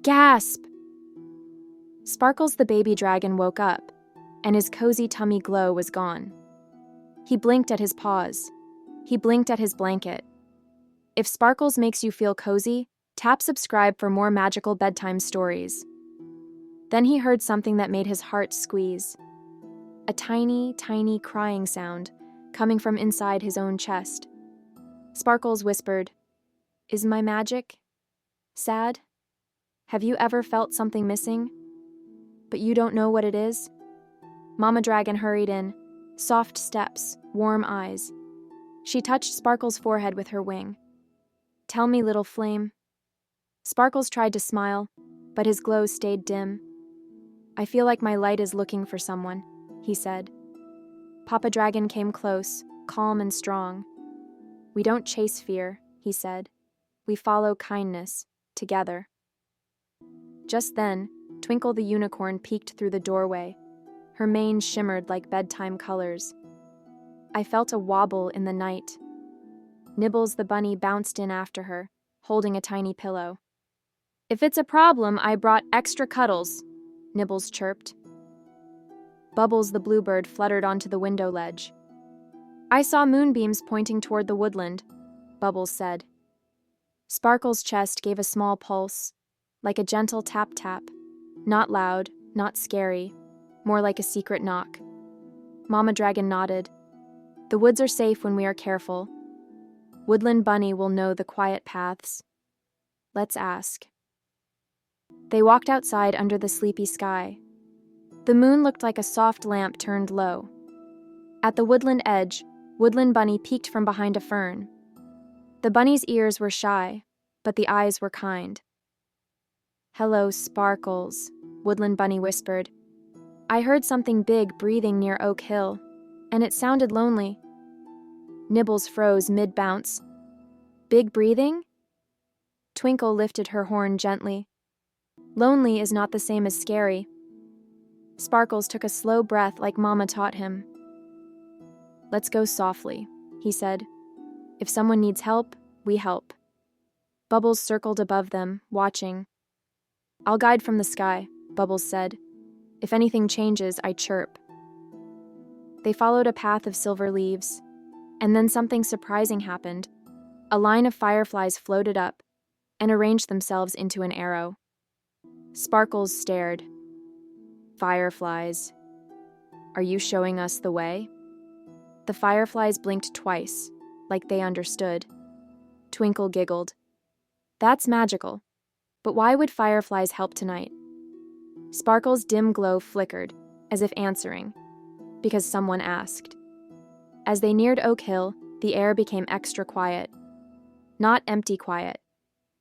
Gasp! Sparkles the baby dragon woke up, and his cozy tummy glow was gone. He blinked at his paws. He blinked at his blanket. If Sparkles makes you feel cozy, tap subscribe for more magical bedtime stories. Then he heard something that made his heart squeeze. A tiny, tiny crying sound coming from inside his own chest. Sparkles whispered, "Is my magic sad? Have you ever felt something missing, but you don't know what it is?" Mama Dragon hurried in, soft steps, warm eyes. She touched Sparkles' forehead with her wing. "Tell me, little flame." Sparkles tried to smile, but his glow stayed dim. "I feel like my light is looking for someone," he said. Papa Dragon came close, calm and strong. "We don't chase fear," he said. "We follow kindness, together." Just then, Twinkle the unicorn peeked through the doorway. Her mane shimmered like bedtime colors. I felt a wobble in the night. Nibbles the bunny bounced in after her, holding a tiny pillow. "If it's a problem, I brought extra cuddles," Nibbles chirped. Bubbles the bluebird fluttered onto the window ledge. "I saw moonbeams pointing toward the woodland," Bubbles said. Sparkles' chest gave a small pulse, like a gentle tap-tap, not loud, not scary, more like a secret knock. Mama Dragon nodded. "The woods are safe when we are careful. Woodland Bunny will know the quiet paths. Let's ask." They walked outside under the sleepy sky. The moon looked like a soft lamp turned low. At the woodland edge, Woodland Bunny peeked from behind a fern. The bunny's ears were shy, but the eyes were kind. "Hello, Sparkles," Woodland Bunny whispered. "I heard something big breathing near Oak Hill, and it sounded lonely." Nibbles froze mid-bounce. "Big breathing?" Twinkle lifted her horn gently. "Lonely is not the same as scary." Sparkles took a slow breath like Mama taught him. "Let's go softly," he said. "If someone needs help, we help." Bubbles circled above them, watching. "I'll guide from the sky," Bubbles said. "If anything changes, I chirp." They followed a path of silver leaves, and then something surprising happened. A line of fireflies floated up and arranged themselves into an arrow. Sparkles stared. "Fireflies, are you showing us the way?" The fireflies blinked twice, like they understood. Twinkle giggled. "That's magical. But why would fireflies help tonight?" Sparkles' dim glow flickered, as if answering, because someone asked. As they neared Oak Hill, the air became extra quiet. Not empty quiet,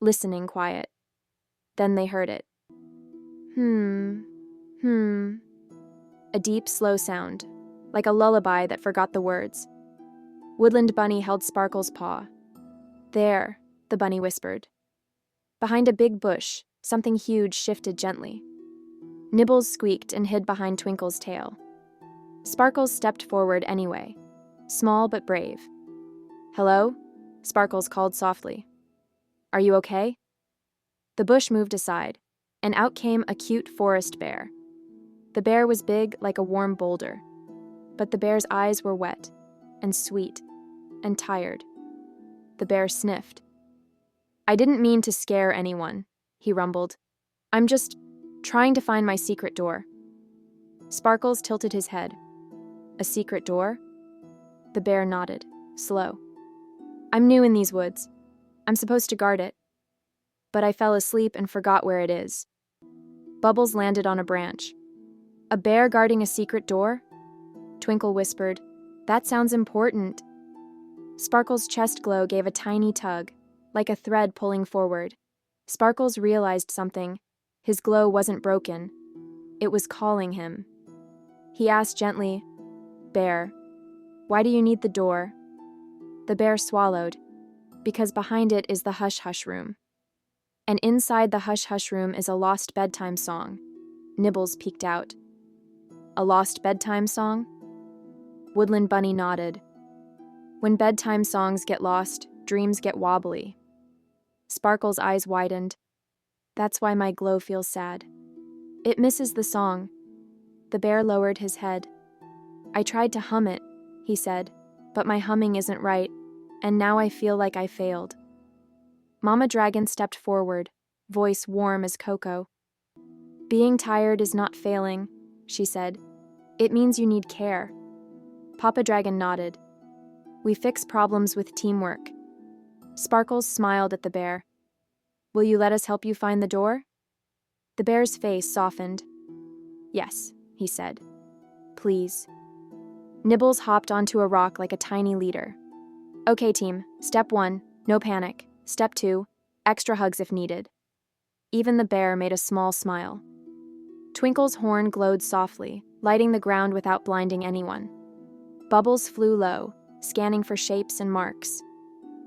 listening quiet. Then they heard it. A deep, slow sound, like a lullaby that forgot the words. Woodland Bunny held Sparkles' paw. "There," the bunny whispered. Behind a big bush, something huge shifted gently. Nibbles squeaked and hid behind Twinkle's tail. Sparkles stepped forward anyway, small but brave. "Hello?" Sparkles called softly. "Are you okay?" The bush moved aside, and out came a cute forest bear. The bear was big like a warm boulder, but the bear's eyes were wet and sweet and tired. The bear sniffed. "I didn't mean to scare anyone," he rumbled. "I'm just trying to find my secret door." Sparkles tilted his head. "A secret door?" The bear nodded, slow. "I'm new in these woods. I'm supposed to guard it. But I fell asleep and forgot where it is." Bubbles landed on a branch. "A bear guarding a secret door?" Twinkle whispered. "That sounds important." Sparkles' chest glow gave a tiny tug, like a thread pulling forward. Sparkles realized something. His glow wasn't broken. It was calling him. He asked gently, "Bear, why do you need the door?" The bear swallowed, because behind it is the hush-hush room. And inside the hush-hush room is a lost bedtime song. Nibbles peeked out. "A lost bedtime song?" Woodland Bunny nodded. "When bedtime songs get lost, dreams get wobbly." Sparkles' eyes widened. That's why my glow feels sad. It misses the song. The bear lowered his head. I tried to hum it, he said, but my humming isn't right, and now I feel like I failed. Mama Dragon stepped forward, voice warm as cocoa. Being tired is not failing, she said. It means you need care. Papa Dragon nodded. We fix problems with teamwork. Sparkles smiled at the bear. Will you let us help you find the door? The bear's face softened. Yes, he said. Please. Nibbles hopped onto a rock like a tiny leader. Okay, team. Step 1, no panic. Step 2, extra hugs if needed. Even the bear made a small smile. Twinkle's horn glowed softly, lighting the ground without blinding anyone. Bubbles flew low, scanning for shapes and marks.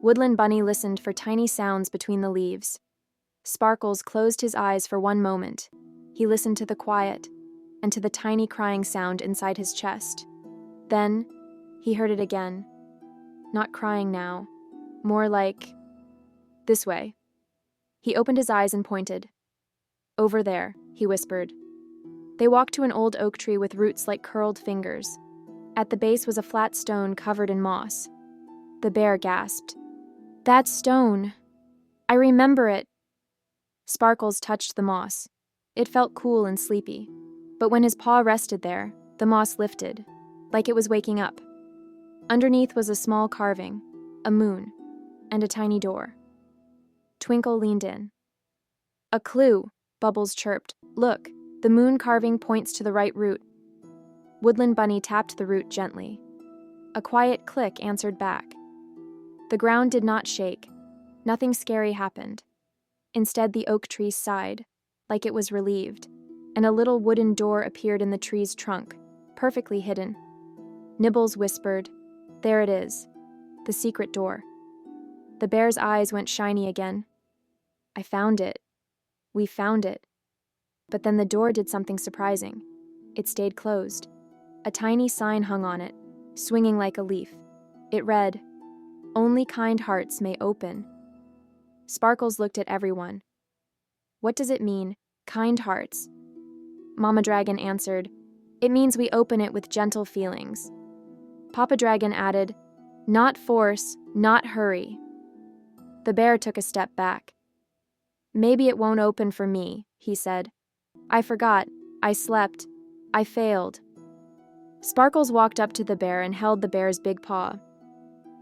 Woodland Bunny listened for tiny sounds between the leaves. Sparkles closed his eyes for one moment. He listened to the quiet, and to the tiny crying sound inside his chest. Then, he heard it again. Not crying now. More like, this way. He opened his eyes and pointed. Over there, he whispered. They walked to an old oak tree with roots like curled fingers. At the base was a flat stone covered in moss. The bear gasped. That stone! I remember it! Sparkles touched the moss. It felt cool and sleepy. But when his paw rested there, the moss lifted, like it was waking up. Underneath was a small carving, a moon, and a tiny door. Twinkle leaned in. A clue, Bubbles chirped. Look, the moon carving points to the right root. Woodland Bunny tapped the root gently. A quiet click answered back. The ground did not shake. Nothing scary happened. Instead, the oak tree sighed, like it was relieved, and a little wooden door appeared in the tree's trunk, perfectly hidden. Nibbles whispered, There it is, the secret door. The bear's eyes went shiny again. I found it. We found it. But then the door did something surprising. It stayed closed. A tiny sign hung on it, swinging like a leaf. It read, Only kind hearts may open. Sparkles looked at everyone. What does it mean, kind hearts? Mama Dragon answered, It means we open it with gentle feelings. Papa Dragon added, Not force, not hurry. The bear took a step back. Maybe it won't open for me, he said. I forgot, I slept, I failed. Sparkles walked up to the bear and held the bear's big paw.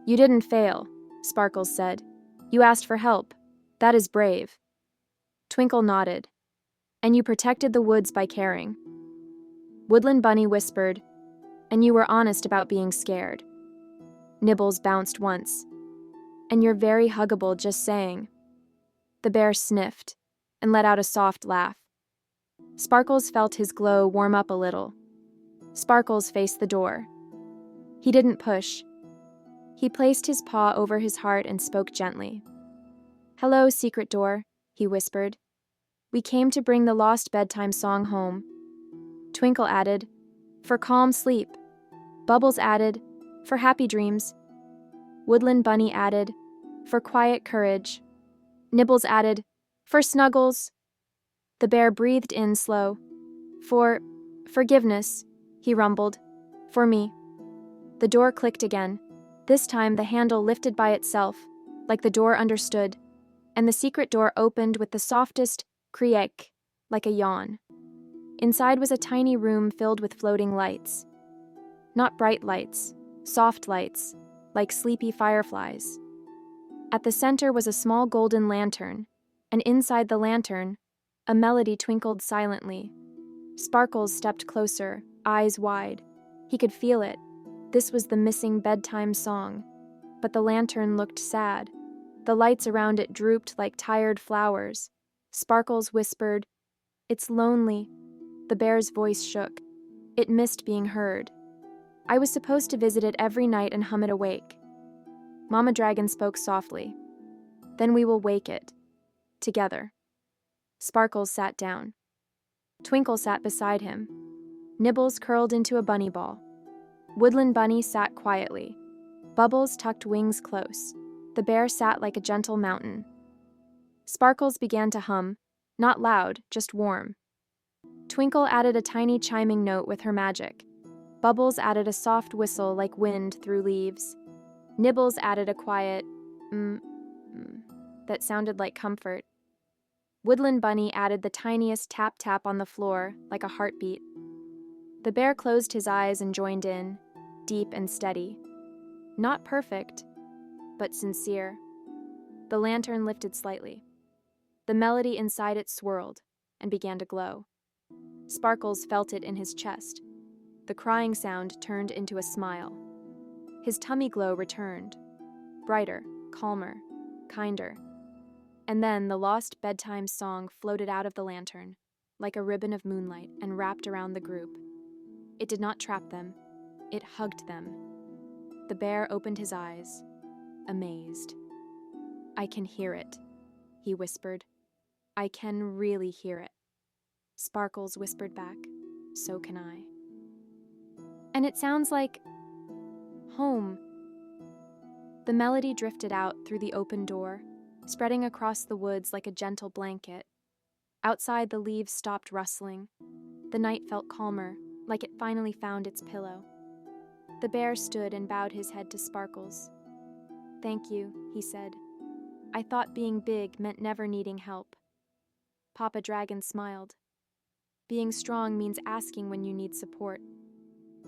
You didn't fail, Sparkles said. You asked for help. That is brave. Twinkle nodded. And you protected the woods by caring. Woodland Bunny whispered, And you were honest about being scared. Nibbles bounced once. And you're very huggable just saying. The bear sniffed and let out a soft laugh. Sparkles felt his glow warm up a little. Sparkles faced the door. He didn't push. He placed his paw over his heart and spoke gently. Hello, secret door, he whispered. We came to bring the lost bedtime song home. Twinkle added, For calm sleep. Bubbles added, For happy dreams. Woodland Bunny added, For quiet courage. Nibbles added, For snuggles. The bear breathed in slow. For forgiveness, he rumbled. For me. The door clicked again. This time the handle lifted by itself, like the door understood, and the secret door opened with the softest creak, like a yawn. Inside was a tiny room filled with floating lights. Not bright lights, soft lights, like sleepy fireflies. At the center was a small golden lantern, and inside the lantern, a melody twinkled silently. Sparkles stepped closer, eyes wide. He could feel it. This was the missing bedtime song. But the lantern looked sad. The lights around it drooped like tired flowers. Sparkles whispered, It's lonely. The bear's voice shook. It missed being heard. I was supposed to visit it every night and hum it awake. Mama Dragon spoke softly. Then we will wake it. Together. Sparkles sat down. Twinkle sat beside him. Nibbles curled into a bunny ball. Woodland Bunny sat quietly. Bubbles tucked wings close. The bear sat like a gentle mountain. Sparkles began to hum, Not loud, just warm. Twinkle added a tiny chiming note with her magic. Bubbles added a soft whistle like wind through leaves. Nibbles added a quiet that sounded like comfort. Woodland Bunny added the tiniest tap-tap on the floor, like a heartbeat. The bear closed his eyes and joined in, deep and steady. Not perfect, but sincere. The lantern lifted slightly. The melody inside it swirled and began to glow. Sparkles felt it in his chest. The crying sound turned into a smile. His tummy glow returned, brighter, calmer, kinder. And then the lost bedtime song floated out of the lantern, like a ribbon of moonlight, and wrapped around the group. It did not trap them. It hugged them. The bear opened his eyes, amazed. "I can hear it," he whispered. "I can really hear it." Sparkles whispered back, "So can I." "And it sounds like home." The melody drifted out through the open door, spreading across the woods like a gentle blanket. Outside, the leaves stopped rustling. The night felt calmer, like it finally found its pillow. The bear stood and bowed his head to Sparkles. "Thank you," he said. "I thought being big meant never needing help." Papa Dragon smiled. "Being strong means asking when you need support."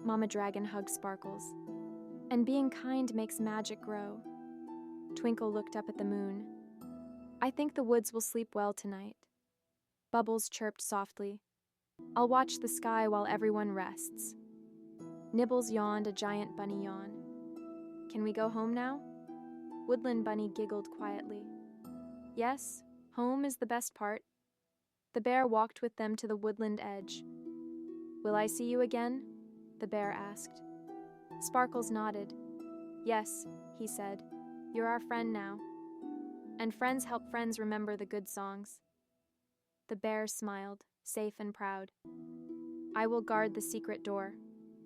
Mama Dragon hugged Sparkles. "And being kind makes magic grow." Twinkle looked up at the moon. "I think the woods will sleep well tonight." Bubbles chirped softly. "I'll watch the sky while everyone rests." Nibbles yawned a giant bunny yawn. "Can we go home now?" Woodland Bunny giggled quietly. "Yes, home is the best part." The bear walked with them to the woodland edge. "Will I see you again?" the bear asked. Sparkles nodded. "Yes," he said. "You're our friend now. And friends help friends remember the good songs." The bear smiled, safe and proud. "I will guard the secret door,"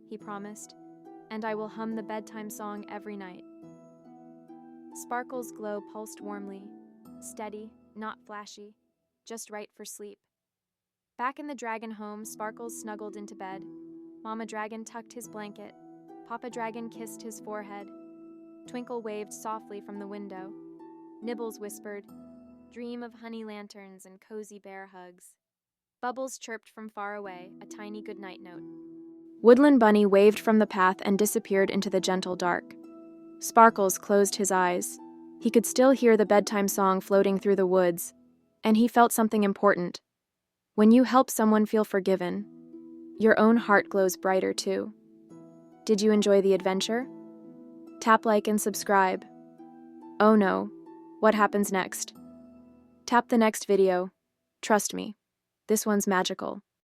he promised, "and I will hum the bedtime song every night." Sparkles' glow pulsed warmly, steady, not flashy, just right for sleep. Back in the dragon home, Sparkles snuggled into bed. Mama Dragon tucked his blanket. Papa Dragon kissed his forehead. Twinkle waved softly from the window. Nibbles whispered, "Dream of honey lanterns and cozy bear hugs." Bubbles chirped from far away, a tiny goodnight note. Woodland Bunny waved from the path and disappeared into the gentle dark. Sparkles closed his eyes. He could still hear the bedtime song floating through the woods, and he felt something important. When you help someone feel forgiven, your own heart glows brighter too. Did you enjoy the adventure? Tap like and subscribe. Oh no, what happens next? Tap the next video. Trust me, this one's magical.